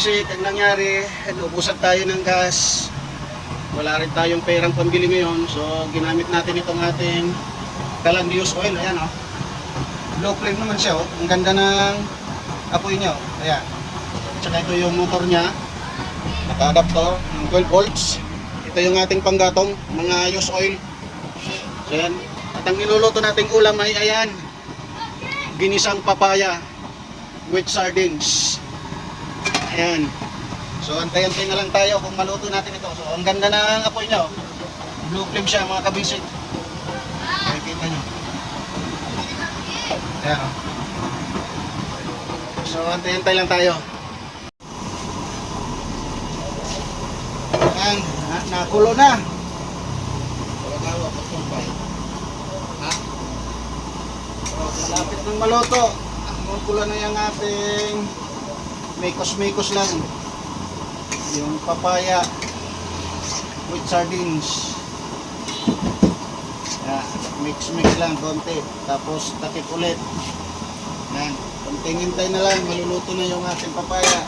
kabisik, ang nangyari, ubusan tayo ng gas. Wala rin tayong perang pambili ngayon. So, ginamit natin itong ating Calandius oil. Ayan, oh. Low flame naman siya, oh. Ang ganda ng apoy niya, oh. Ayan. Tsaka ito yung motor niya. Naka-adapter ng 12 volts. Ito yung ating panggatong, mga use oil. So, ayan. At ang niluluto nating ulam ay, ayan, ginisang papaya with sardines. Ayan. So, antay-antay na lang tayo kung maluto natin ito. So, ang ganda ng apoy niya, oh. Blue flame siya, mga kabisik. Nakikita nyo. Ayan, oh. So, antay-antay lang tayo. Ayan, nakulo na. Malapit ng maluto. Nakulo na yung ating mikos-mikos lang. Yung papaya with sardines. Ayan, mix-mix lang konti. Tapos takip ulit. Ayan, konting hintay na lang. Maluluto na yung ating papaya.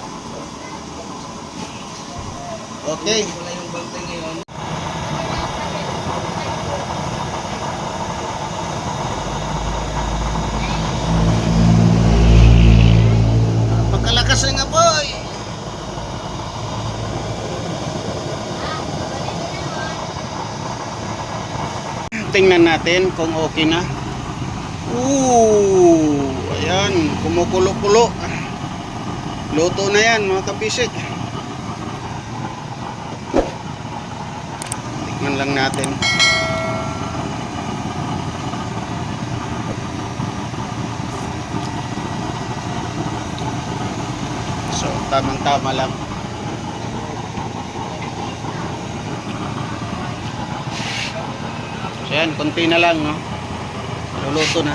Okay. Wala yung bantay ngayon. Pagkalakas ng apoy. Tingnan natin kung okay na. Ayan, kumukulo-kulo. Luto na yan, mga kabisik. Tikman lang natin. So, tamang-tama lang. So, yan, konti na lang, no? Luluto na.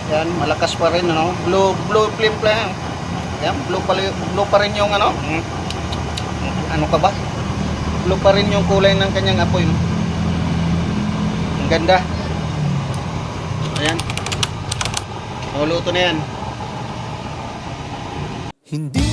Yan, malakas pa rin, no? Blue flame pa yan. Yan, blue pa rin yung, ano? Ano ka ba? Blue pa rin yung kulay ng kanyang apoy, no? Ang ganda. Ayan. Luluto na yan. Hindi